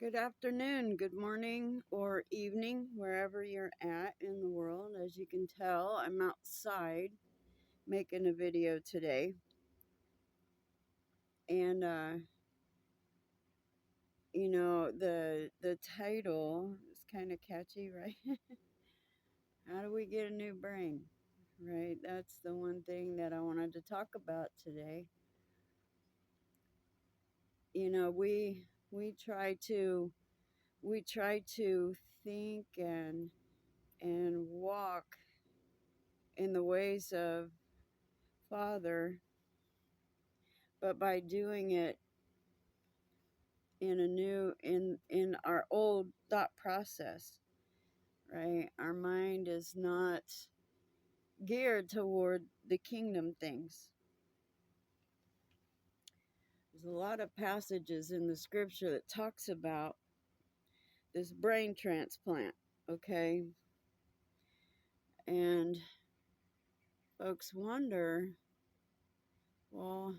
Good afternoon, good morning, or evening, wherever you're at in the world. As you can tell, I'm outside making a video today. And the title is kind of catchy, right? How do we get a new brain? Right? That's the one thing that I wanted to talk about today. You know, we try to we try to think and walk in the ways of Father, but by doing it in our old thought process, right? Our mind is not geared toward the kingdom things. There's a lot of passages in the scripture that talks about this brain transplant, okay? And folks wonder, well,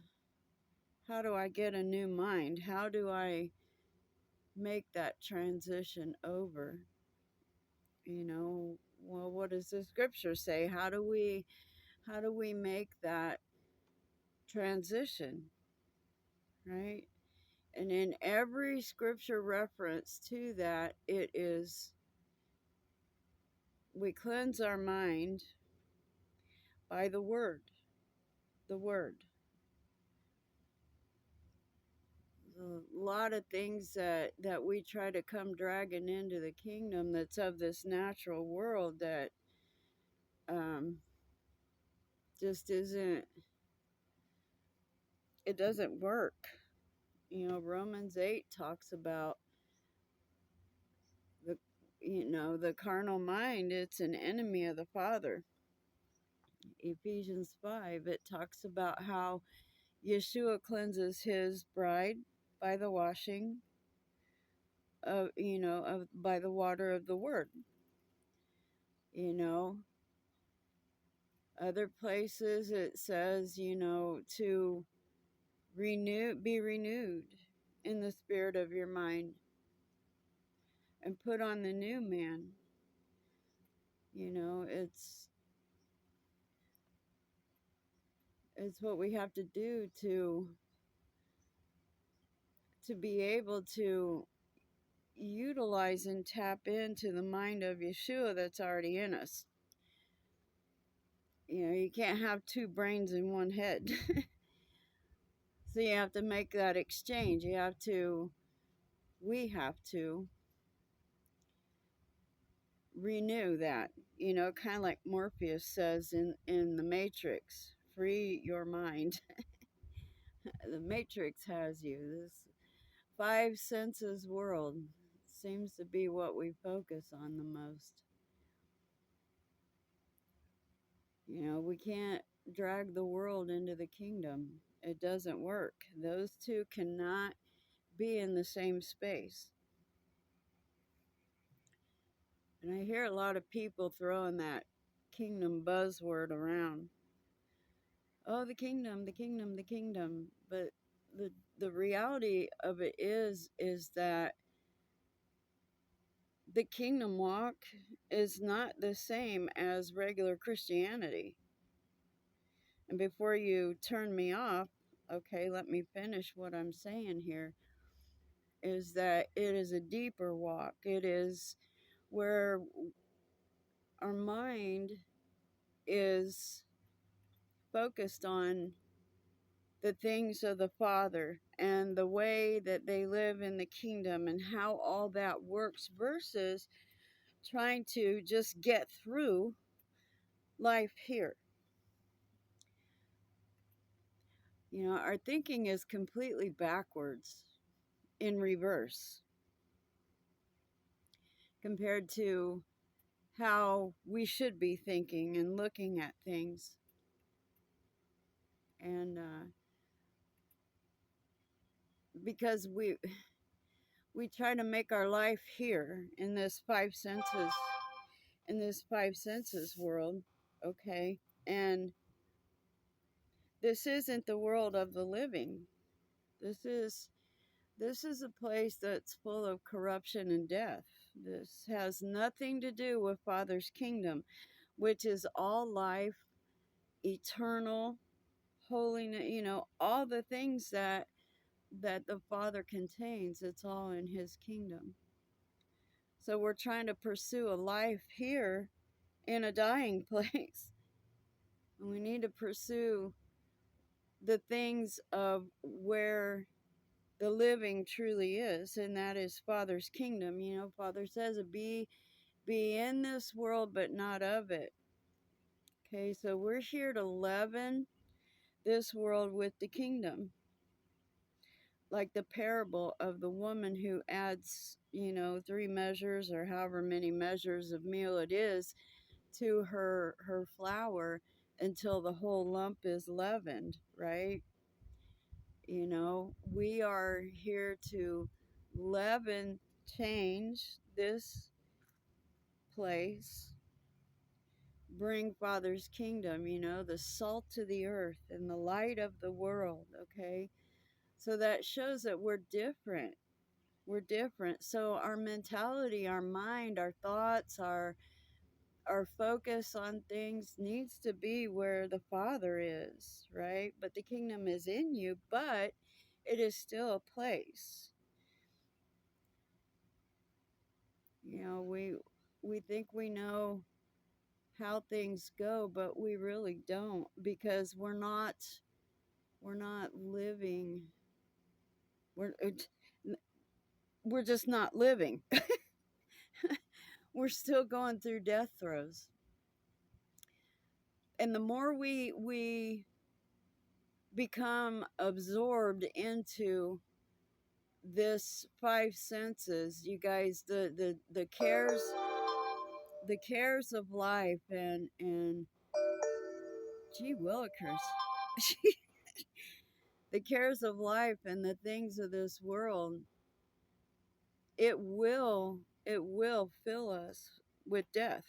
how do I get a new mind? How do I make that transition over? Well, what does the scripture say? How do we make that transition, right? And in every scripture reference to that, it is we cleanse our mind by the word. The word. A lot of things that we try to come dragging into the kingdom that's of this natural world that um, just isn't, it doesn't work. Romans 8 talks about the carnal mind. It's an enemy of the Father. Ephesians 5, it talks about how Yeshua cleanses his bride by the washing by the water of the word. Other places it says, to be renewed in the spirit of your mind and put on the new man. It's what we have to do to be able to utilize and tap into the mind of Yeshua that's already in us. You can't have two brains in one head. So you have to make that exchange. We have to renew that, kind of like Morpheus says in the Matrix, free your mind. The Matrix has you. This five senses world seems to be what we focus on the most. We can't drag the world into the kingdom. It doesn't work. Those two cannot be in the same space. And I hear a lot of people throwing that kingdom buzzword around. Oh, the kingdom, the kingdom, the kingdom. But the reality of it is that the kingdom walk is not the same as regular Christianity. And before you turn me off, okay, let me finish what I'm saying here, is that it is a deeper walk. It is where our mind is focused on the things of the Father and the way that they live in the kingdom and how all that works versus trying to just get through life here. Our thinking is completely backwards, in reverse, compared to how we should be thinking and looking at things. And because we try to make our life here in this five senses world, okay? And this isn't the world of the living. This is This is a place that's full of corruption and death. This has nothing to do with Father's kingdom, which is all life, eternal, holiness, all the things that the Father contains. It's all in his kingdom. So we're trying to pursue a life here in a dying place. And we need to pursue the things of where the living truly is, and that is Father's kingdom. Father says, be in this world, but not of it. Okay, so we're here to leaven this world with the kingdom. Like the parable of the woman who adds, 3 measures or however many measures of meal it is to her flour until the whole lump is leavened, right? We are here to leaven, change this place, bring Father's kingdom, the salt to the earth and the light of the world, okay? So that shows that we're different. We're different. So our mentality, our mind, our thoughts, our focus on things needs to be where the Father is, right? But the kingdom is in you, but it is still a place. We think we know how things go, but we really don't, because we're not living. We're just not living. We're still going through death throes. And the more we become absorbed into this 5 senses, you guys, the cares of life, and gee willikers, the cares of life and the things of this world, it will fill us with death.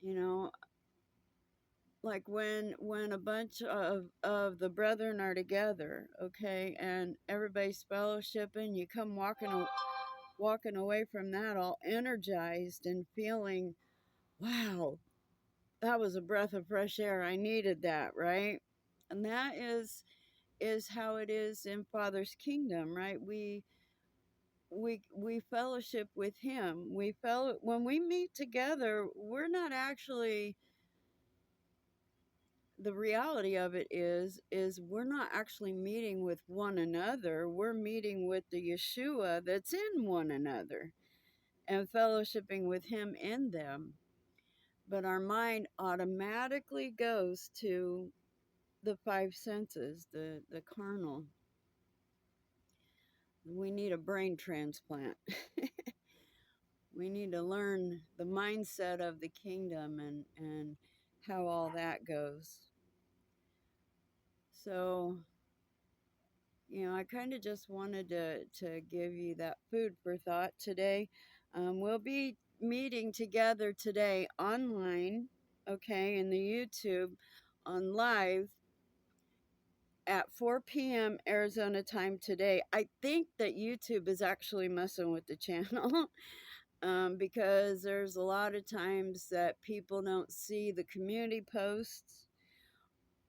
you know like when a bunch of the brethren are together, okay, and everybody's fellowshipping, you come walking away from that all energized and feeling, wow, that was a breath of fresh air. I needed that, right? And that is how it is in Father's kingdom, right? We fellowship with him. When we meet together, we're not actually, the reality of it is we're not actually meeting with one another. We're meeting with the Yeshua that's in one another and fellowshipping with him in them. But our mind automatically goes to the 5 senses, the carnal. We need a brain transplant. We need to learn the mindset of the kingdom and how all that goes. So, I kind of just wanted to give you that food for thought today. We'll be meeting together today online, okay, in the YouTube on live at 4 p.m. Arizona time today. I think that YouTube is actually messing with the channel. Because there's a lot of times that people don't see the community posts,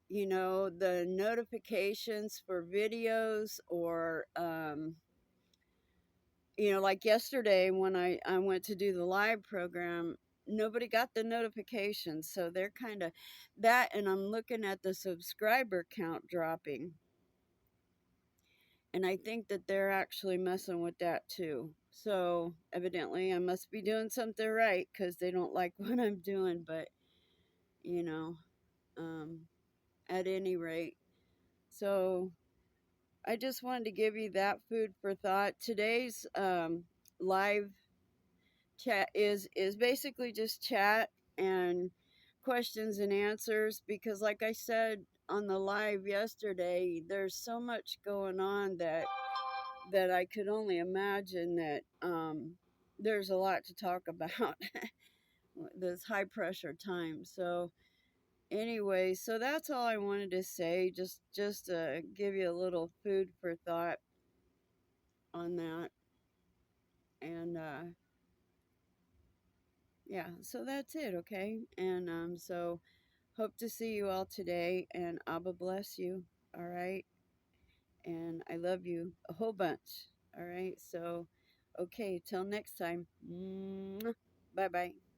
the notifications for videos, or, like yesterday when I went to do the live program, nobody got the notifications. So they're kind of that, and I'm looking at the subscriber count dropping. And I think that they're actually messing with that too. So evidently I must be doing something right, because they don't like what I'm doing. But, you know, um, at any rate, so I just wanted to give you that food for thought. Today's live chat is basically just chat and questions and answers, because like I said on the live yesterday, there's so much going on that I could only imagine that there's a lot to talk about this high pressure time. So Anyway, so that's all I wanted to say. Just give you a little food for thought on that. And yeah, so that's it, okay? And so hope to see you all today, and Abba bless you. All right. And I love you a whole bunch. All right. So, okay, till next time. Bye bye.